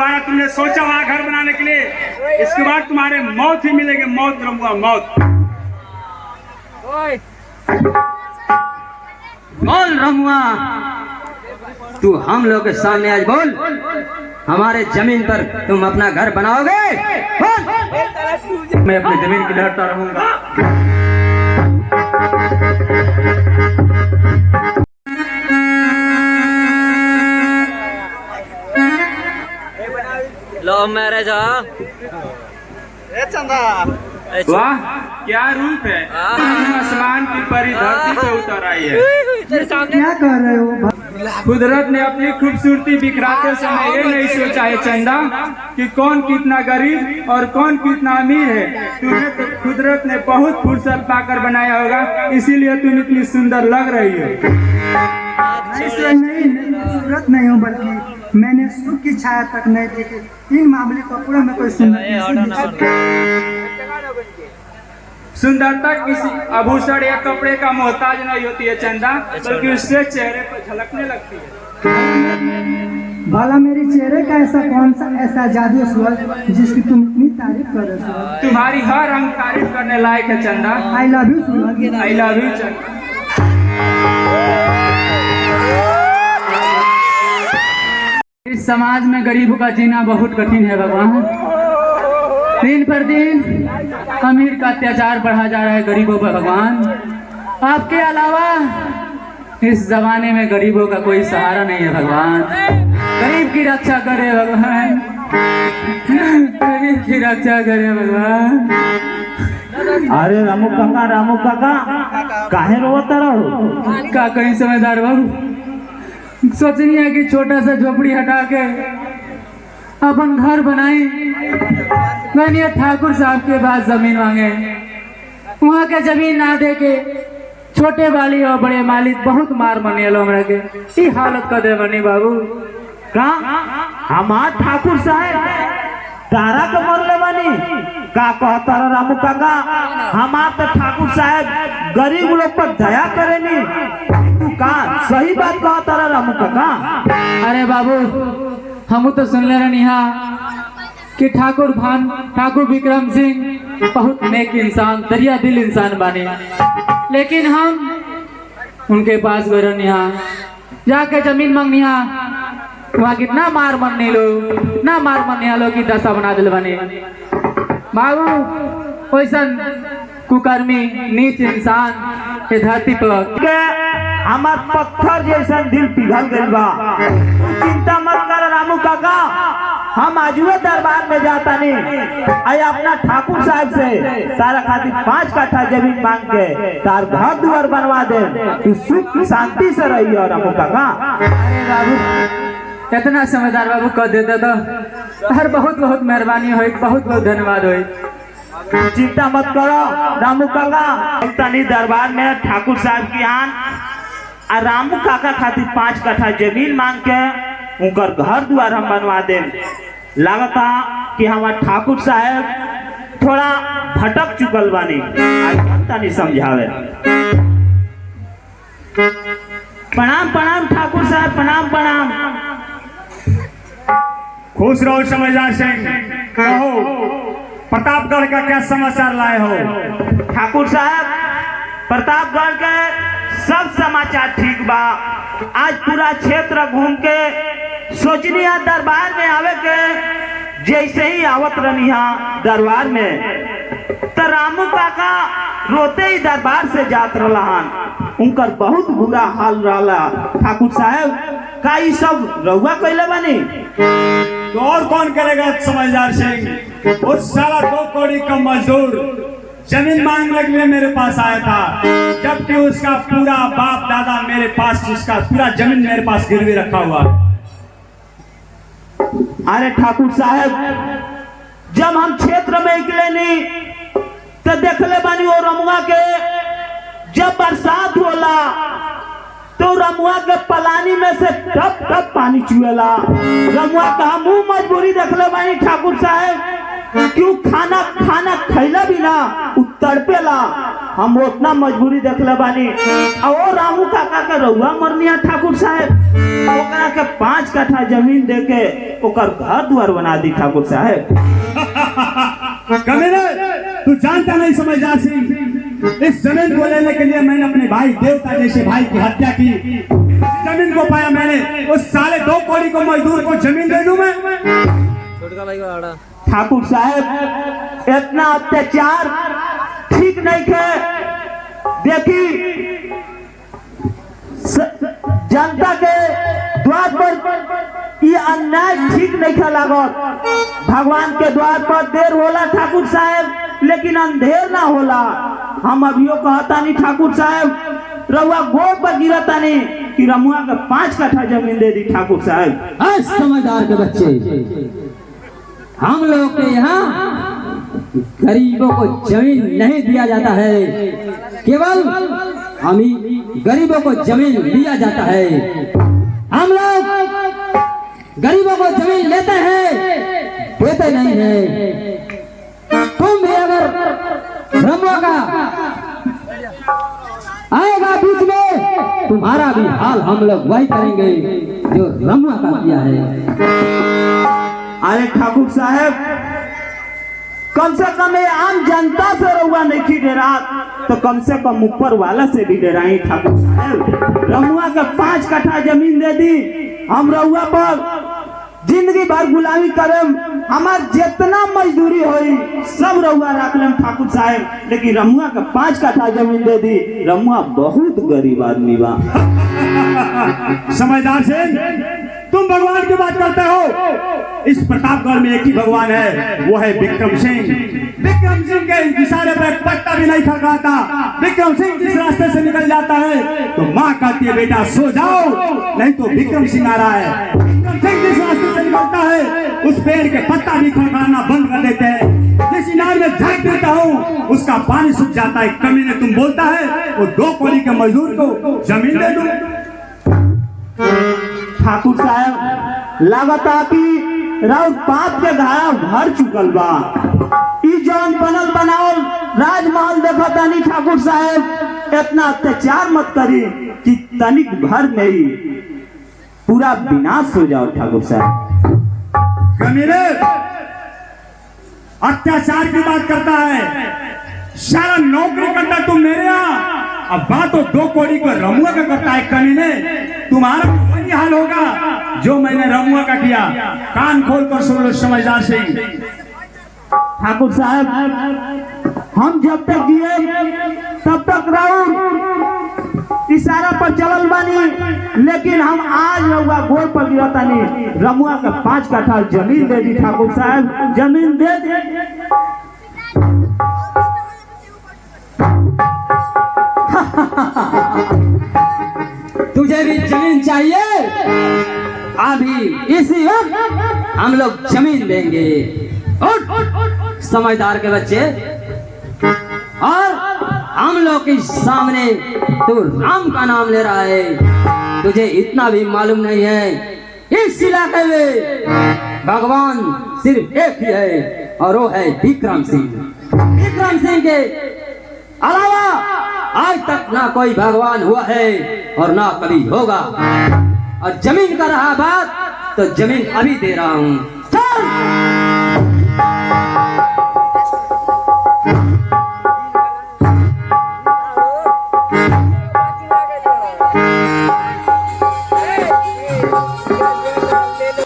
दोबारा तुमने सोचा वहाँ घर बनाने के लिए, इसके बाद तुम्हारे मौत ही मिलेगी, मौत रमुआ, मौत। बोल रमुआ, तू हम लोग के सामने आज बोल, हमारे जमीन पर तुम अपना घर बनाओगे? बोल। मैं अपनी जमीन की लड़ता रहूंगा। लव मैरिज चंदा, वाह क्या रूप है, आसमान की परी धरती पे उतर आई है। क्या कर रहे हो? कुदरत ने अपनी खूबसूरती बिखराते समय ये नहीं सोचा है चंदा कि कौन कितना गरीब और कौन कितना अमीर है। तुम्हें तो कुदरत ने बहुत फुर्सत पाकर बनाया होगा, इसीलिए तुम इतनी सुंदर लग रही हो। नहीं, खूबसूरत नहीं हूँ, बल्कि मैंने सुख की छाया तक नहीं देखी। इन मामले को पूरा में कोई सुंदरता किसी आभूषण या कपड़े का मोहताज नहीं होती है चंदा, बल्कि उससे चेहरे पर झलकने लगती है। भला मेरे चेहरे का ऐसा कौन सा ऐसा जादू स्वर जिसकी तुम इतनी तारीफ कर रहे हो? तुम्हारी हर अंग तारीफ करने लायक है चंदा। I love you, I love you चंदा। इस समाज में गरीबों का जीना बहुत कठिन है भगवान। दिन पर दिन अमीर का अत्याचार बढ़ा जा रहा है गरीबों पर भगवान। आपके अलावा इस जमाने में गरीबों का कोई सहारा नहीं है भगवान। गरीब की रक्षा करे भगवान, गरीब की रक्षा करे भगवान। अरे रामू काका काहे रोता रहो? का कहीं समझदार बाबू, सोचनी है कि छोटा सा झोपड़ी हटा के अपन घर बनाई। मैंने ठाकुर साहब के पास जमीन मांगे, वहाँ के जमीन ना दे के छोटे वाली और बड़े मालिक बहुत मार मने लो हमरा के। ई हालत कर दे बनी बाबू। का हमार ठाकुर साहब तारा के मरले बानी? का कहता रामू काका, हमार तो ठाकुर साहब गरीब लोग पर दया करेनी। तू का सही बात कहता रामू काका? अरे बाबू, हम तो सुनले रहनी कि ठाकुर विक्रम सिंह बहुत नेक इंसान, दरिया दिल इंसान बानी। लेकिन हम उनके पास गए रहनी जाके जमीन मांगनी, वहाँ कितना मार मरने लो की दशा बना दिल बने बाबू। वैसा कुकर्मी नीच इंसान ये धरती पर हमार पत्थर जैसा दिल पिघल गइल बा। चिंता मत कर रामू काका, हम आजुए दरबार में जाता नहीं। आई अपना ठाकुर साहब से तारा खातिर 5 कट्ठा जमीन मांग के तार घर द्वार बनवा दे। तू सुख शांति से रही हो रामू काका। अरे बाबू, इतना समझदार बाबू कह देते तो हर बहुत बहुत मेहरबानी हो, बहुत बहुत धन्यवाद हो। चिंता मत करो रामू काका, तनी दरबार में ठाकुर साहब की आन और रामू काका खातिर 5 कट्ठा जमीन मांग के उनकर घर द्वार हम बनवा दे। लगता कि हमार ठाकुर साहब थोड़ा भटक चुकल बानी, आज तनी समझावे। प्रणाम ठाकुर साहब, प्रणाम। खुश रहो समझदार सिंह। कहो प्रतापगढ़ का क्या समाचार लाए हो? ठाकुर साहब, प्रतापगढ़ के सब समाचार ठीक बा। आज पूरा क्षेत्र घूम के सोचनी दरबार में आवे के, जैसे ही आवत रहनी दरबार में तो रामू काका रोते ही दरबार से जात रहन। उनकर बहुत बुरा हाल रहा। ठाकुर साहब का ये सब रउआ कैले बानी? तो और कौन करेगा समझदार सिंह? उस साला 2 कौड़ी का मजदूर जमीन मांगने के लिए मेरे पास आया था, जबकि उसका पूरा बाप दादा मेरे पास, उसका पूरा जमीन मेरे पास गिरवी रखा हुआ। अरे ठाकुर साहब, जब हम क्षेत्र में निकले नहीं तो देखले बानी वो रमुआ के जब बरसात होला तो रमुआ के पलानी में से टप टप पानी चुएला। रमुआ का मुंह मजबूरी देखले बानी ठाकुर साहब क्यों खाना खाना खैला भी ना उ तड़पेला। हम उतना मजबूरी देखले बानी। और वो रामू काका के रउआ मरनिया ठाकुर साहब, ओकरा के 5 कट्ठा जमीन दे के ओकर घर द्वार बना दी ठाकुर साहब। कमीने, तू जानता नहीं समझदार सिंह, इस जमीन को लेने के लिए मैंने अपने भाई देवता जैसे भाई की हत्या की। जमीन को पाया मैंने, उस साले 2 कौड़ी को मजदूर को जमीन दे दूं मैं? ठाकुर साहब इतना अत्याचार ठीक नहीं थे। देखी जनता के द्वार पर ये अन्याय ठीक नहीं था लागत। भगवान के द्वार पर देर होला ठाकुर साहब, लेकिन अंधेर ना होला। हम अभियो कहता नहीं ठाकुर साहब, रउआ गोड़ पर गिरता नहीं कि रमुआ के 5 कट्ठा जमीन दे दी ठाकुर साहब। समझदार के बच्चे, हम लोग के यहाँ गरीबों को जमीन नहीं दिया जाता है, केवल अमीर गरीबों को जमीन दिया जाता है। हम लोग गरीबों को जमीन लेते हैं, देते नहीं है। तुम भी अगर रमुआ का आएगा बीच में, तुम्हारा भी हाल हम लोग वही करेंगे जो रमुआ का किया है। अरे ठाकुर साहब, कम से कम ये आम जनता से रउआ नहीं डरा तो कम से कम ऊपर वाला से भी डराई ठाकुर साहब। रमुआ के 5 कट्ठा जमीन दे दी, हम रउआ पर जिंदगी भर गुलामी करम। हमार जितना मजदूरी होई सब रउआ रख लेम ठाकुर साहब, लेकिन रमुआ के 5 कट्ठा जमीन दे दी। रमुआ बहुत गरीब आदमी बा। समझदार सिंह, तुम भगवान की बात करते हो। इस प्रतापगढ़ में एक ही भगवान है, वो है विक्रम सिंह। विक्रम सिंह के इशारे पर पत्ता भी नहीं खड़काता। विक्रम सिंह जिस रास्ते से निकल जाता है तो माँ कहती है बेटा सो जाओ, नहीं तो विक्रम सिंह आ रहा है। विक्रम सिंह जिस रास्ते से निकलता है उस पेड़ के पत्ता भी खड़काना बंद कर देते हैं। जिस इनार में झाँक देता हूँ उसका पानी सूख जाता है। कमीने तुम बोलता है वो 2 कौड़ी के मजदूर को जमीन दे दूं। ठाकुर साहब लागता कि राउत पाप के घाव भर चुकल बा। ई जौन बनल बनावल राजमहल देखता नहीं ठाकुर साहब, इतना अत्याचार मत करी कि तनिक भर में ही पूरा विनाश हो जाओ ठाकुर साहब। कमीने, अत्याचार की बात करता है, सारा नौकरी करता तुम मेरे यहाँ, अब बात तो 2 कौड़ी को रमुआ का करता है। कमीने, तुम्हारा वही हाल होगा जो मैंने रमुआ का किया। कान खोल कर सुन लो समझदार सिंह। ठाकुर साहब, हम जब तक दिए तब तक राउर इशारा पर चलल बानी, लेकिन हम आज रउआ गोड़ पर गिरता नहीं। रमुआ के 5 कट्ठा जमीन दे दी ठाकुर साहब, जमीन दे दी। तुझे भी जमीन चाहिए? अभी इसी वक्त हम लोग जमीन देंगे। उठ समझदार के बच्चे, और हम लोग के सामने तू राम का नाम ले रहा है, तुझे इतना भी मालूम नहीं है इस इलाके में भगवान सिर्फ एक ही है और वो है विक्रम सिंह। विक्रम सिंह के अलावा आज तक ना कोई भगवान हुआ है और ना कभी होगा। और जमीन का रहा बात तो जमीन अभी दे रहा हूँ। चल।